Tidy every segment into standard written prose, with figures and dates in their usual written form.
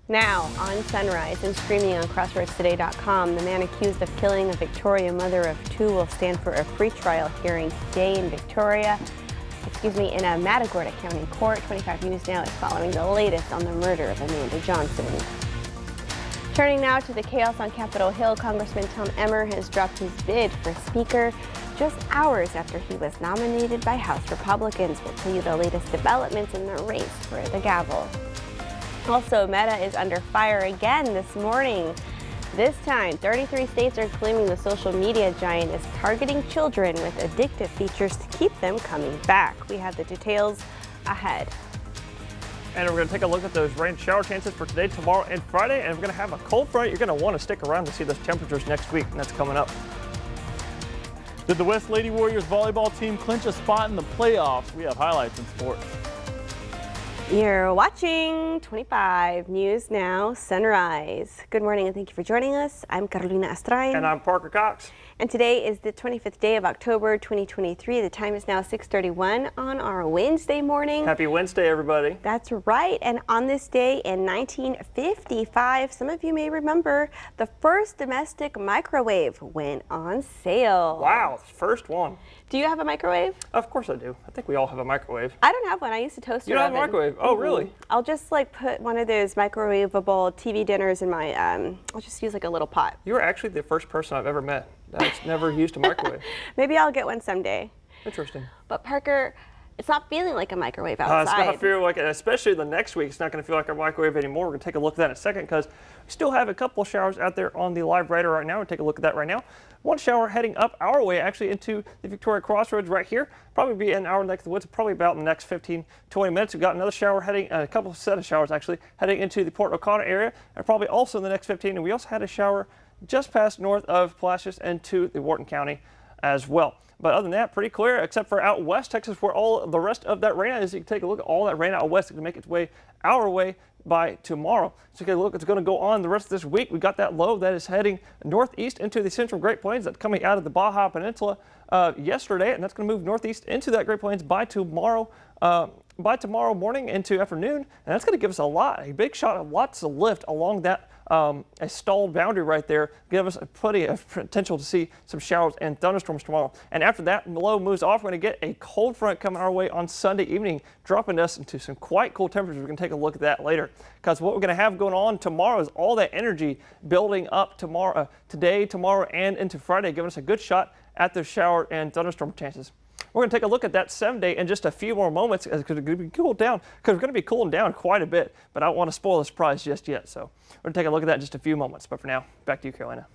Now, on Sunrise and streaming on CrossroadsToday.com, the man accused of killing a Victoria mother of two will stand for a free trial hearing today in in a Matagorda County court. 25 News Now is following the latest on the murder of Amanda Johnson. Turning now to the chaos on Capitol Hill, Congressman Tom Emmer has dropped his bid for Speaker just hours after he was nominated by House Republicans. We'll tell you the latest developments in the race for the gavel. Also, Meta is under fire again this morning. This time, 33 states are claiming the social media giant is targeting children with addictive features to keep them coming back. We have the details ahead. And we're going to take a look at those rain shower chances for today, tomorrow, and Friday. And we're going to have a cold front. You're going to want to stick around to see those temperatures next week, and that's coming up. Did the West Lady Warriors volleyball team clinch a spot in the playoffs? We have highlights in sports. You're watching 25 News Now Sunrise. Good morning and thank you for joining us. I'm Carolina Astrain. And I'm Parker Cox. And today is the 25th day of October 2023. The time is now 6:31 on our Wednesday morning. Happy Wednesday, everybody. That's right. And on this day in 1955, some of you may remember the first domestic microwave went on sale. Wow, first one. Do you have a microwave? Of course I do. I think we all have a microwave. I don't have one. I use a toaster You don't have oven. a microwave? Oh, really? I'll just put one of those microwavable TV dinners in my, I'll just use a little pot. You are actually the first person I've ever met that's never used a microwave. Maybe I'll get one someday. Interesting. But Parker, it's not feeling like a microwave outside. It's not feeling like it, especially the next week. It's not going to feel like a microwave anymore. We're going to take a look at that in a second because we still have a couple of showers out there on the live radar right now. We'll take a look at that right now. One shower heading up our way, actually into the Victoria Crossroads right here. Probably be an hour neck of the woods, probably about in the next 15, 20 minutes. We've got another shower heading, a couple of set of showers actually, heading into the Port O'Connor area, and probably also in the next 15. And we also had a shower just past north of Palacios into the Wharton County as well. But other than that, pretty clear, except for out west Texas, where all the rest of that rain is. You can take a look at all that rain out west. It's going to make its way our way by tomorrow. So take a look, it's going to go on the rest of this week. We got that low that is heading northeast into the central Great Plains that's coming out of the Baja Peninsula yesterday, and that's going to move northeast into that Great Plains by tomorrow morning into afternoon, and that's going to give us a big shot of lots of lift along that a stalled boundary right there, give us plenty of potential to see some showers and thunderstorms tomorrow. And after that low moves off, we're going to get a cold front coming our way on Sunday evening, dropping us into some quite cool temperatures. We're going to take a look at that later, because what we're going to have going on tomorrow is all that energy building up today, tomorrow, and into Friday, giving us a good shot at those shower and thunderstorm chances. We're going to take a look at that 7-day in just a few more moments because it's going to be cooled down, because we're going to be cooling down quite a bit, but I don't want to spoil the surprise just yet. So we're going to take a look at that in just a few moments. But for now, back to you, Carolina.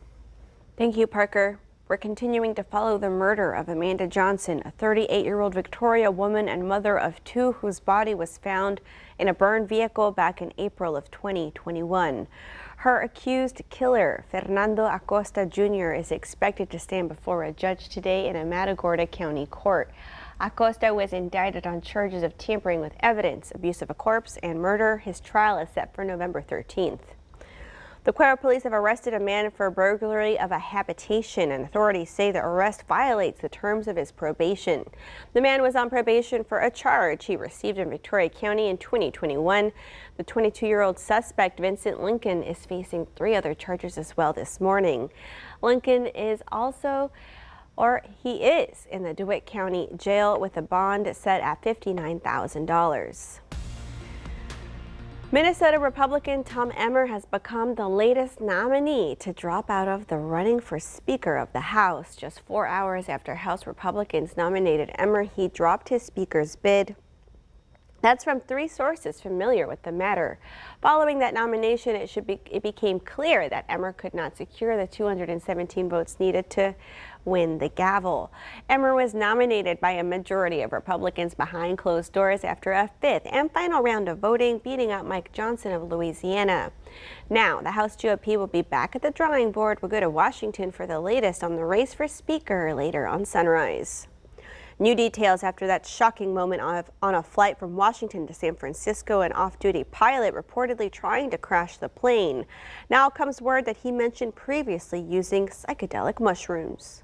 Thank you, Parker. We're continuing to follow the murder of Amanda Johnson, a 38-year-old Victoria woman and mother of two whose body was found in a burned vehicle back in April of 2021. Her accused killer, Fernando Acosta Jr., is expected to stand before a judge today in a Matagorda County court. Acosta was indicted on charges of tampering with evidence, abuse of a corpse, and murder. His trial is set for November 13th. The Cuero police have arrested a man for burglary of a habitation, and authorities say the arrest violates the terms of his probation. The man was on probation for a charge he received in Victoria County in 2021. The 22-year-old suspect, Vincent Lincoln, is facing 3 other charges as well this morning. Lincoln is he is in the DeWitt County Jail with a bond set at $59,000. Minnesota Republican Tom Emmer has become the latest nominee to drop out of the running for Speaker of the House. Just 4 hours after House Republicans nominated Emmer, he dropped his Speaker's bid. That's from 3 sources familiar with the matter. Following that nomination, it became clear that Emmer could not secure the 217 votes needed to win the gavel. Emmer was nominated by a majority of Republicans behind closed doors after a 5th and final round of voting, beating out Mike Johnson of Louisiana. Now, the House GOP will be back at the drawing board. We'll go to Washington for the latest on the race for Speaker later on Sunrise. New details after that shocking moment on a flight from Washington to San Francisco, an off-duty pilot reportedly trying to crash the plane. Now comes word that he mentioned previously using psychedelic mushrooms.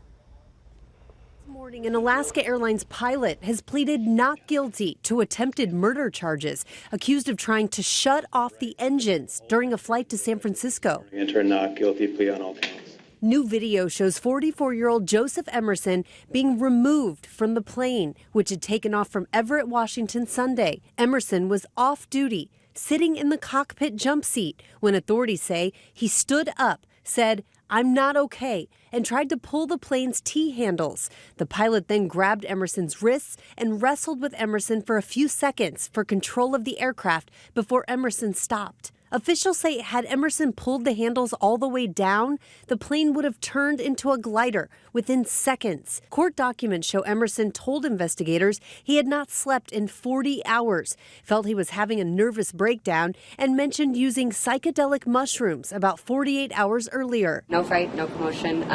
Morning, an Alaska Airlines pilot has pleaded not guilty to attempted murder charges, accused of trying to shut off the engines during a flight to San Francisco. Enter a not guilty plea on all counts. New video shows 44-year-old Joseph Emerson being removed from the plane, which had taken off from Everett, Washington Sunday. Emerson was off duty, sitting in the cockpit jump seat when authorities say he stood up, said, "I'm not okay," and tried to pull the plane's T-handles. The pilot then grabbed Emerson's wrists and wrestled with Emerson for a few seconds for control of the aircraft before Emerson stopped. Officials say had Emerson pulled the handles all the way down, the plane would have turned into a glider within seconds. Court documents show Emerson told investigators he had not slept in 40 hours, felt he was having a nervous breakdown, and mentioned using psychedelic mushrooms about 48 hours earlier. No fight, no commotion,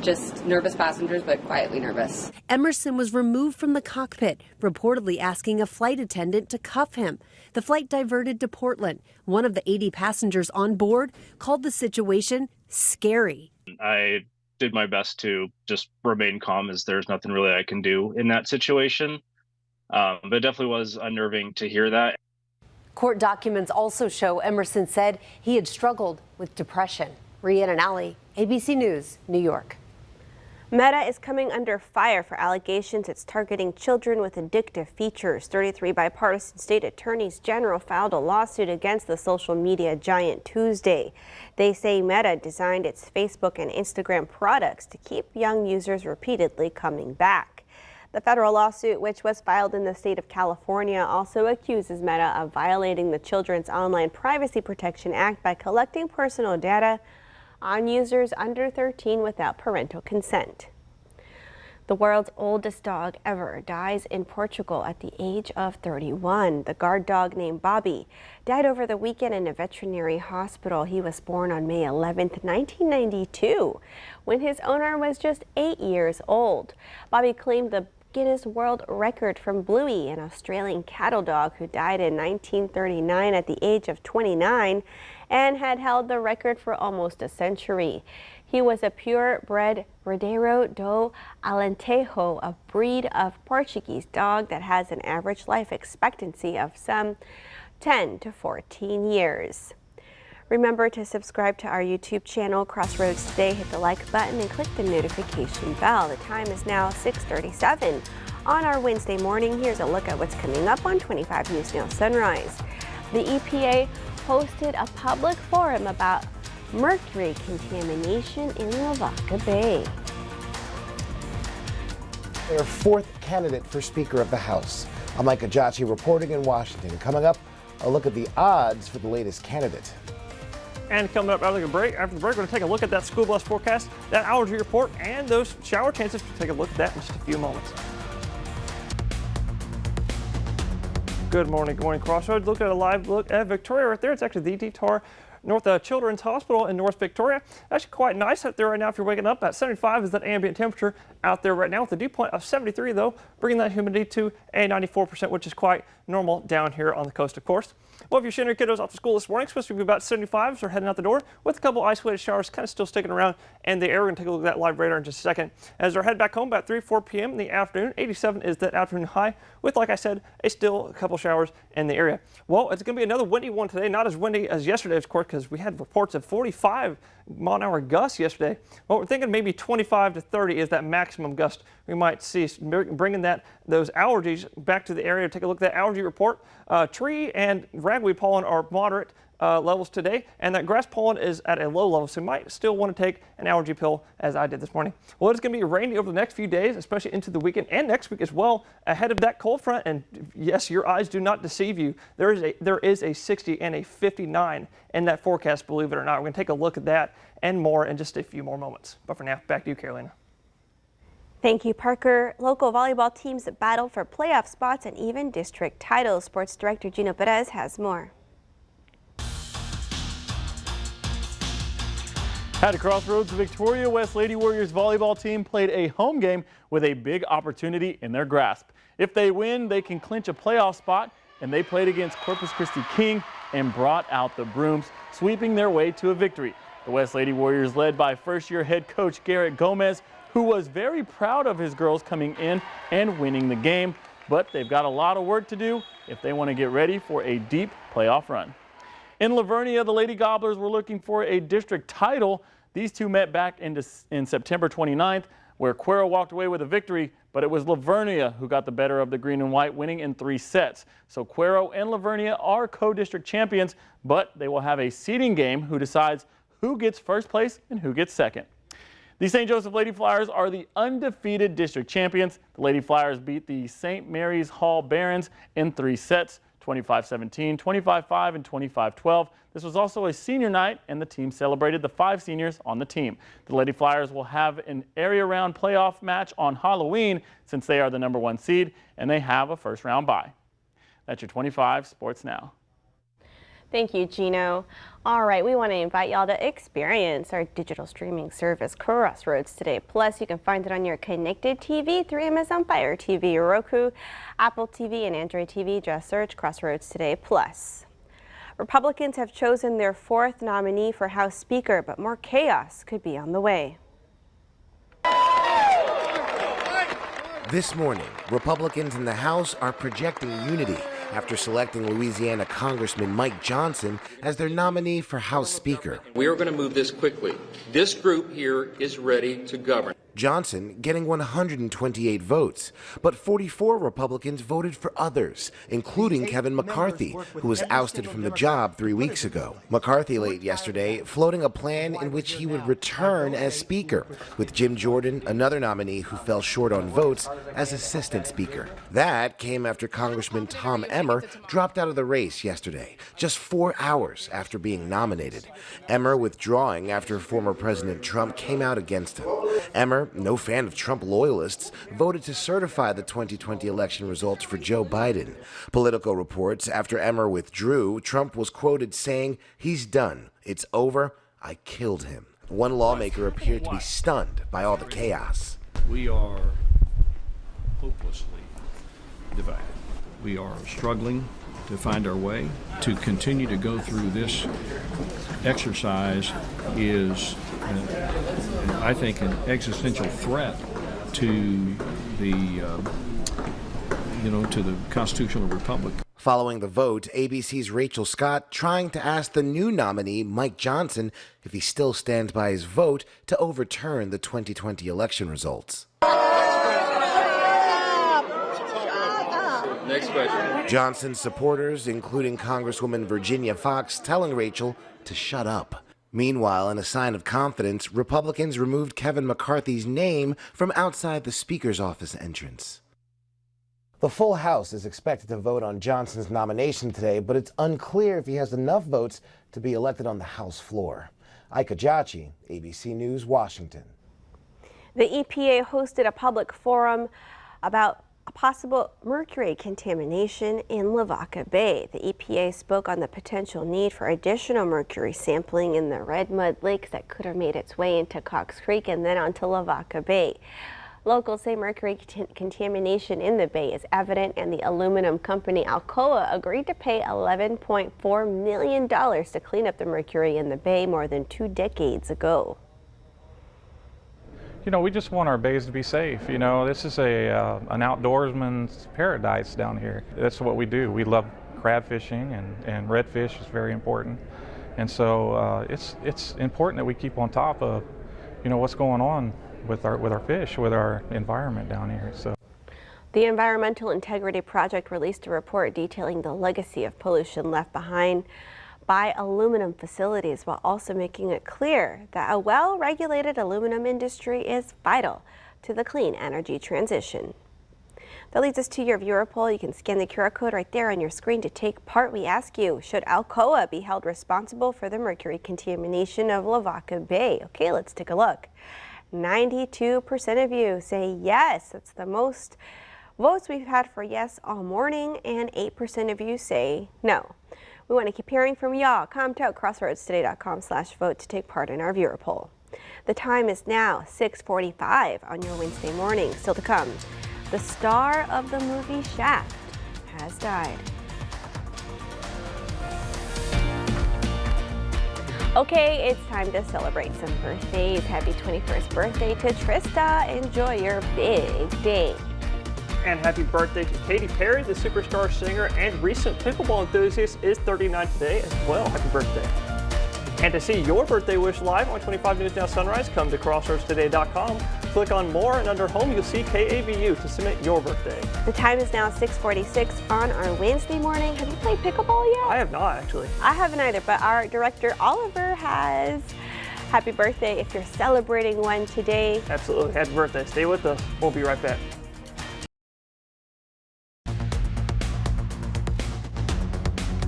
just nervous passengers, but quietly nervous. Emerson was removed from the cockpit, reportedly asking a flight attendant to cuff him. The flight diverted to Portland. One of the 80 passengers on board called the situation scary. I did my best to just remain calm, as there's nothing really I can do in that situation. But it definitely was unnerving to hear that. Court documents also show Emerson said he had struggled with depression. Rhiannon Alley, ABC News, New York. Meta is coming under fire for allegations it's targeting children with addictive features. 33 bipartisan state attorneys general filed a lawsuit against the social media giant Tuesday. They say Meta designed its Facebook and Instagram products to keep young users repeatedly coming back. The federal lawsuit, which was filed in the state of California, also accuses Meta of violating the Children's Online Privacy Protection Act by collecting personal data on users under 13 without parental consent. The world's oldest dog ever dies in Portugal at the age of 31. The guard dog named Bobby died over the weekend in a veterinary hospital. He was born on May 11th, 1992, when his owner was just 8 years old. Bobby claimed the Guinness World Record from Bluey, an Australian cattle dog who died in 1939 at the age of 29 and had held the record for almost a century. He was a purebred Verdadeiro do Alentejo, a breed of Portuguese dog that has an average life expectancy of some 10 to 14 years. Remember to subscribe to our YouTube channel, Crossroads Today. Hit the like button and click the notification bell. The time is now 6:37 on our Wednesday morning. Here's a look at what's coming up on 25 News Now Sunrise. The EPA hosted a public forum about mercury contamination in Lavaca Bay. Their fourth candidate for Speaker of the House. I'm Mike Ajachi reporting in Washington. Coming up, a look at the odds for the latest candidate. And coming up after the break, we're going to take a look at that school bus forecast, that allergy report, and those shower chances. We'll take a look at that in just a few moments. Good morning, Crossroads. Look at a live look at Victoria right there. It's actually the Detour North Children's Hospital in North Victoria. Actually quite nice out there right now if you're waking up. At 75 is that ambient temperature out there right now, with a dew point of 73 though, bringing that humidity to a 94%, which is quite normal down here on the coast, of course. Well, if you're sending your kiddos off to school this morning, it's supposed to be about 75 as they're heading out the door, with a couple isolated showers kind of still sticking around in the air. We're going to take a look at that live radar in just a second. As they're head back home about 3-4 p.m. in the afternoon, 87 is that afternoon high, with, like I said, still a couple showers in the area. Well, it's going to be another windy one today, not as windy as yesterday, of course, because we had reports of 45 mile-an-hour gusts yesterday. Well, we're thinking maybe 25 to 30 is that maximum gust we might see, bringing those allergies back to the area. Take a look at that allergy report. Tree and ragweed pollen are moderate levels today, and that grass pollen is at a low level, so you might still want to take an allergy pill, as I did this morning. Well, it's going to be rainy over the next few days, especially into the weekend and next week as well, ahead of that cold front. And yes, your eyes do not deceive you. There is a 60 and a 59 in that forecast, believe it or not. We're going to take a look at that and more in just a few more moments. But for now, back to you, Carolina. Thank you, Parker. Local volleyball teams battle for playoff spots and even district titles. Sports Director Gino Perez has more. At a Crossroads, the Victoria West Lady Warriors volleyball team played a home game with a big opportunity in their grasp. If they win, they can clinch a playoff spot, and they played against Corpus Christi King and brought out the brooms, sweeping their way to a victory. The West Lady Warriors, led by first-year head coach Garrett Gomez, who was very proud of his girls coming in and winning the game, but they've got a lot of work to do if they want to get ready for a deep playoff run. In Lavernia, the Lady Gobblers were looking for a district title. These two met back in September 29th, where Cuero walked away with a victory, but it was Lavernia who got the better of the green and white, winning in 3 sets. So Cuero and Lavernia are co-district champions, but they will have a seeding game who decides who gets first place and who gets second. The St. Joseph Lady Flyers are the undefeated district champions. The Lady Flyers beat the St. Mary's Hall Barons in 3 sets, 25-17, 25-5, and 25-12. This was also a senior night, and the team celebrated the 5 seniors on the team. The Lady Flyers will have an area round playoff match on Halloween since they are the #1 seed, and they have a first round bye. That's your 25 Sports Now. Thank you, Gino. All right, we want to invite y'all to experience our digital streaming service, Crossroads Today Plus. You can find it on your connected TV through Amazon Fire TV, Roku, Apple TV, and Android TV. Just search Crossroads Today Plus. Republicans have chosen their 4th nominee for House Speaker, but more chaos could be on the way. This morning, Republicans in the House are projecting unity after selecting Louisiana Congressman Mike Johnson as their nominee for House Speaker. We are going to move this quickly. This group here is ready to govern. Johnson getting 128 votes, but 44 Republicans voted for others, including Kevin McCarthy, who was ousted from the job 3 weeks ago. McCarthy late yesterday floating a plan in which he would return as Speaker, with Jim Jordan, another nominee who fell short on votes, as Assistant Speaker. That came after Congressman Tom Emmer dropped out of the race yesterday, just 4 hours after being nominated. Emmer withdrawing after former President Trump came out against him. Emmer, no fan of Trump loyalists, voted to certify the 2020 election results for Joe Biden. Politico reports after Emmer withdrew, Trump was quoted saying, "He's done. It's over. I killed him." One lawmaker appeared to be stunned by all the chaos. We are hopelessly divided. We are struggling to find our way. To continue to go through this exercise is, I think, an existential threat to the, to the constitutional republic. Following the vote, ABC's Rachel Scott trying to ask the new nominee, Mike Johnson, if he still stands by his vote to overturn the 2020 election results. Next question. Johnson's supporters, including Congresswoman Virginia Foxx, telling Rachel to shut up. Meanwhile, in a sign of confidence, Republicans removed Kevin McCarthy's name from outside the Speaker's office entrance. The full House is expected to vote on Johnson's nomination today, but it's unclear if he has enough votes to be elected on the House floor. Ika Jachi, ABC News, Washington. The EPA hosted a public forum about a possible mercury contamination in Lavaca Bay. The EPA spoke on the potential need for additional mercury sampling in the Red Mud Lake that could have made its way into Cox Creek and then onto Lavaca Bay. Locals say mercury contamination in the bay is evident, and the aluminum company Alcoa agreed to pay $11.4 million to clean up the mercury in the bay more than 2 decades ago. We just want our bays to be safe. This is an outdoorsman's paradise down here. That's what we do. We love crab fishing, and redfish is very important. And so it's important that we keep on top of, what's going on with our fish, with our environment down here. So. The Environmental Integrity Project released a report detailing the legacy of pollution left behind by aluminum facilities, while also making it clear that a well-regulated aluminum industry is vital to the clean energy transition. That leads us to your viewer poll. You can scan the QR code right there on your screen to take part. We ask you, should Alcoa be held responsible for the mercury contamination of Lavaca Bay? Okay, let's take a look. 92% of you say yes. That's the most votes we've had for yes all morning, and 8% of you say no. We want to keep hearing from y'all. Comment out crossroadstoday.com/vote to take part in our viewer poll. The time is now 6:45 on your Wednesday morning. Still to come, the star of the movie Shaft has died. Okay, it's time to celebrate some birthdays. Happy 21st birthday to Trista. Enjoy your big day. And happy birthday to Katy Perry, the superstar singer and recent pickleball enthusiast, is 39 today as well. Happy birthday. And to see your birthday wish live on 25 News Now Sunrise, come to crossroadstoday.com. Click on More, and under Home, you'll see KAVU to submit your birthday. The time is now 6:46 on our Wednesday morning. Have you played pickleball yet? I have not, actually. I haven't either, but our director, Oliver, has. Happy birthday if you're celebrating one today. Absolutely. Happy birthday. Stay with us. We'll be right back.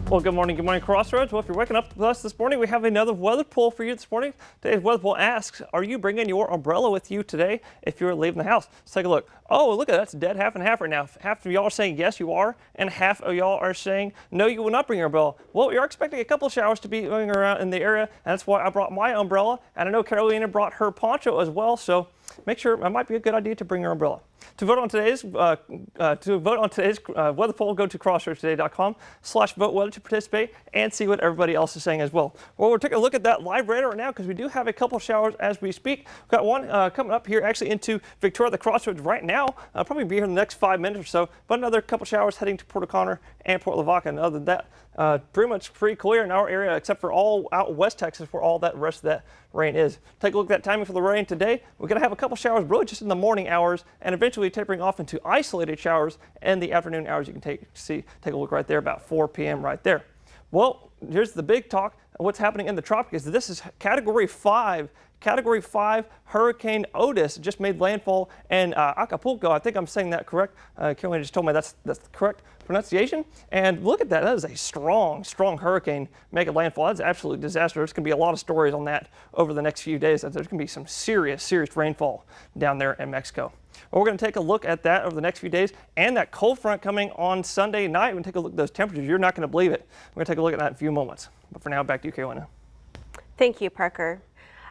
Well, good morning, Crossroads. Well, if you're waking up with us this morning, we have another weather poll for you this morning. Today's weather poll asks, are you bringing your umbrella with you today if you're leaving the house? Let's take a look. Oh, look at that. That's dead half and half right now. Half of y'all are saying yes, you are, and half of y'all are saying no, you will not bring your umbrella. Well, you're expecting a couple of showers to be going around in the area, and that's why I brought my umbrella, and I know Carolina brought her poncho as well, so make sure it might be a good idea to bring your umbrella. To vote on today's weather poll, go to crossroadstoday.com/vote weather to participate and see what everybody else is saying as well. Well, we're taking a look at that live radar right now because we do have a couple of showers as we speak. We've got one coming up here actually into Victoria, the Crossroads right now. Probably be here in the next 5 minutes or so, but another couple showers heading to Port O'Connor and Port Lavaca. And other than that, pretty much pretty clear in our area except for all out west Texas where all that rest of that rain is. Take a look at that timing for the rain today. We're going to have a couple showers really just in the morning hours and eventually tapering off into isolated showers in the afternoon hours. You can take a look right there about 4 p.m. right there. Well, here's the big talk. What's happening in the tropics. This is Category 5 Hurricane Otis just made landfall in Acapulco. I think I'm saying that correct. Carolina just told me that's the correct pronunciation. And look at that. That is a strong hurricane making landfall. That's absolutely disastrous. There's going to be a lot of stories on that over the next few days. There's going to be some serious rainfall down there in Mexico. Well, we're going to take a look at that over the next few days and that cold front coming on Sunday night. We're going to take a look at those temperatures. You're not going to believe it. We're going to take a look at that in a few moments. But for now, back to you, Carolina. Thank you, Parker.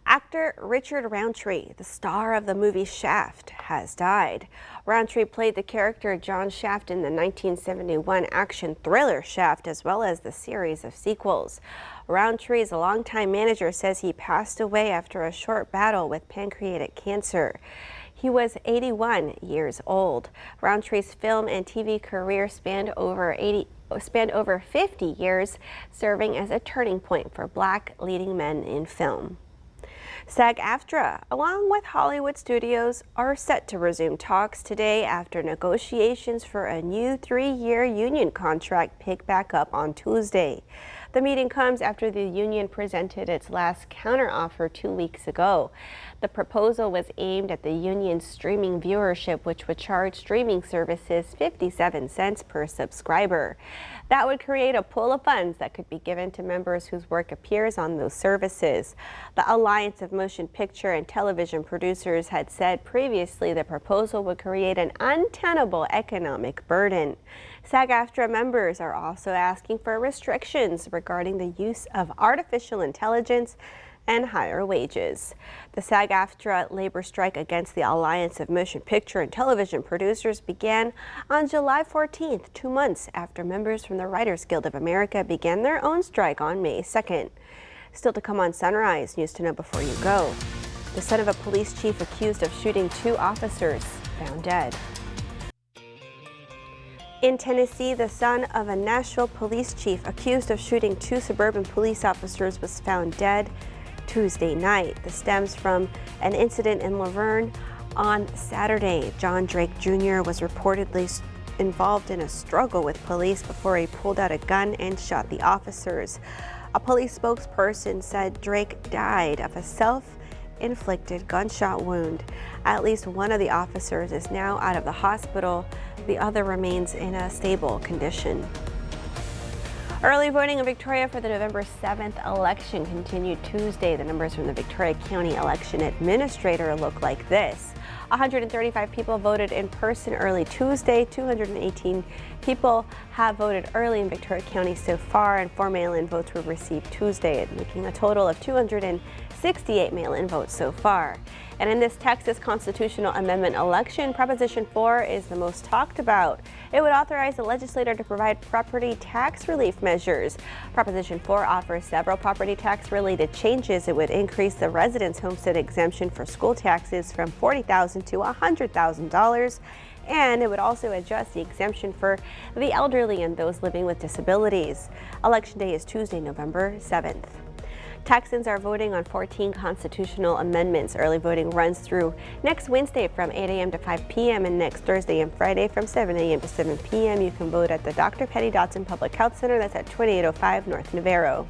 Actor Richard Roundtree, the star of the movie Shaft, has died. Roundtree played the character John Shaft in the 1971 action thriller Shaft, as well as the series of sequels. Roundtree's longtime manager says he passed away after a short battle with pancreatic cancer. He was 81 years old. Roundtree's film and TV career spanned over 50 years, serving as a turning point for Black leading men in film. SAG-AFTRA, along with Hollywood studios, are set to resume talks today after negotiations for a new 3-year union contract pick back up on Tuesday. The meeting comes after the union presented its last counteroffer 2 weeks ago. The proposal was aimed at the union's streaming viewership, which would charge streaming services 57 cents per subscriber. That would create a pool of funds that could be given to members whose work appears on those services. The Alliance of Motion Picture and Television Producers had said previously the proposal would create an untenable economic burden. SAG-AFTRA members are also asking for restrictions regarding the use of artificial intelligence and higher wages. The SAG-AFTRA labor strike against the Alliance of Motion Picture and Television Producers began on July 14th, 2 months after members from the Writers Guild of America began their own strike on May 2nd. Still to come on Sunrise, news to know before you go. The son of a police chief accused of shooting 2 officers found dead. In Tennessee, the son of a Nashville police chief accused of shooting 2 suburban police officers was found dead Tuesday night. This stems from an incident in Laverne on Saturday. John Drake Jr. was reportedly involved in a struggle with police before he pulled out a gun and shot the officers. A police spokesperson said Drake died of a self-inflicted gunshot wound. At least one of the officers is now out of the hospital. The other remains in a stable condition. Early voting in Victoria for the November 7th election continued Tuesday. The numbers from the Victoria County Election Administrator look like this. 135 people voted in person early Tuesday. 218 people have voted early in Victoria County so far, and 4 mail-in votes were received Tuesday, making a total of 268 mail-in votes so far. And in this Texas constitutional amendment election, Proposition 4 is the most talked about. It would authorize the legislator to provide property tax relief measures. Proposition 4 offers several property tax related changes. It would increase the residence homestead exemption for school taxes from $40,000 to $100,000. And it would also adjust the exemption for the elderly and those living with disabilities. Election day is Tuesday, November 7th. Texans are voting on 14 constitutional amendments. Early voting runs through next Wednesday from 8 a.m. to 5 p.m. and next Thursday and Friday from 7 a.m. to 7 p.m. You can vote at the Dr. Petty Dotson Public Health Center. That's at 2805 North Navarro.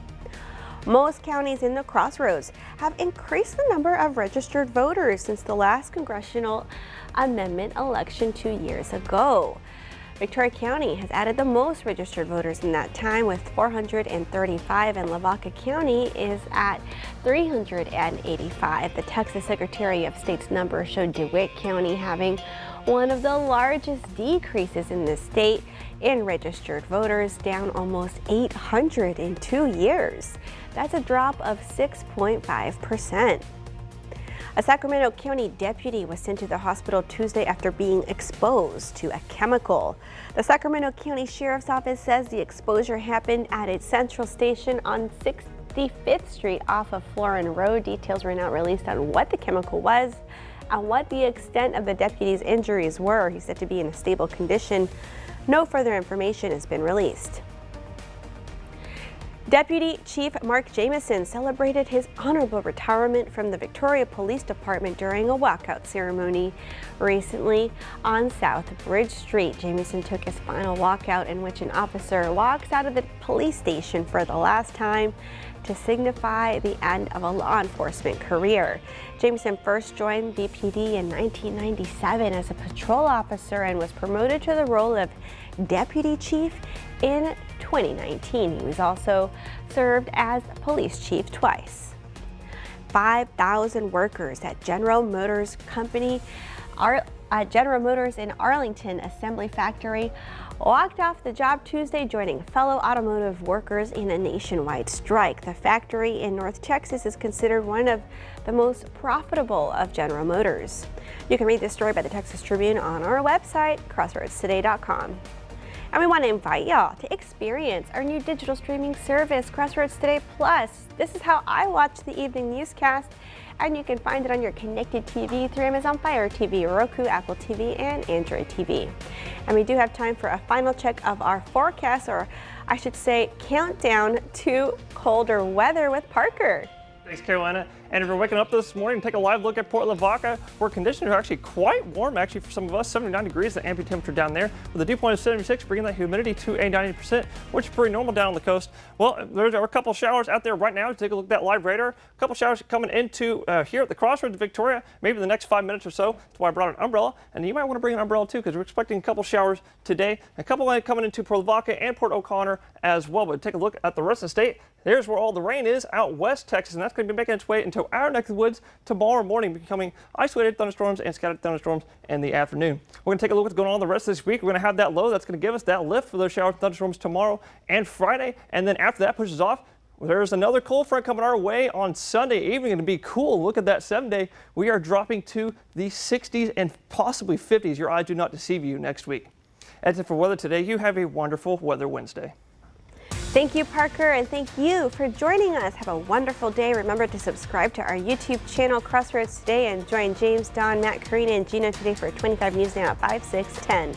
Most counties in the Crossroads have increased the number of registered voters since the last congressional amendment election 2 years ago. Victoria County has added the most registered voters in that time with 435, and Lavaca County is at 385. The Texas Secretary of State's number showed DeWitt County having one of the largest decreases in the state in registered voters, down almost 800 in 2 years. That's a drop of 6.5%. A Sacramento County deputy was sent to the hospital Tuesday after being exposed to a chemical. The Sacramento County Sheriff's Office says the exposure happened at its central station on 65th Street off of Florin Road. Details were not released on what the chemical was and what the extent of the deputy's injuries were. He's said to be in a stable condition. No further information has been released. Deputy Chief Mark Jamison celebrated his honorable retirement from the Victoria Police Department during a walkout ceremony recently on South Bridge Street. Jamison took his final walkout, in which an officer walks out of the police station for the last time to signify the end of a law enforcement career. Jamison first joined BPD in 1997 as a patrol officer and was promoted to the role of Deputy Chief in 2019. He was also served as police chief twice. 5,000 workers at General Motors in Arlington Assembly Factory walked off the job Tuesday, joining fellow automotive workers in a nationwide strike. The factory in North Texas is considered one of the most profitable of General Motors. You can read this story by the Texas Tribune on our website, crossroadstoday.com. And we want to invite y'all to experience our new digital streaming service, Crossroads Today Plus. This is how I watch the evening newscast, and you can find it on your connected TV through Amazon Fire TV, Roku, Apple TV, and Android TV. And we do have time for a final check of our forecast, or I should say countdown to colder weather with Parker. Thanks, Carolina. And if you're waking up this morning, take a live look at Port Lavaca, where conditions are actually quite warm, actually, for some of us. 79 degrees, the ambient temperature down there, with a dew point of 76, bringing that humidity to a 90%, which is pretty normal down on the coast. Well, there are a couple showers out there right now. Take a look at that live radar. A couple showers coming into here at the Crossroads of Victoria, maybe in the next 5 minutes or so. That's why I brought an umbrella. And you might want to bring an umbrella too, because we're expecting a couple showers today. A couple coming into Port Lavaca and Port O'Connor as well. But take a look at the rest of the state. There's where all the rain is, out west Texas, and that's going to be making its way into our neck of the woods tomorrow morning, becoming isolated thunderstorms and scattered thunderstorms in the afternoon. We're going to take a look at what's going on the rest of this week. We're going to have that low that's going to give us that lift for those showers and thunderstorms tomorrow and Friday, and then after that pushes off, there's another cold front coming our way on Sunday evening. Going to be cool. Look at that 7-day. We are dropping to the 60s and possibly 50s. Your eyes do not deceive you next week. That's it for weather today. You have a wonderful Weather Wednesday. Thank you, Parker, and thank you for joining us. Have a wonderful day. Remember to subscribe to our YouTube channel, Crossroads Today, and join James, Don, Matt, Karina, and Gina today for 25 News Now at 5, 6, 10.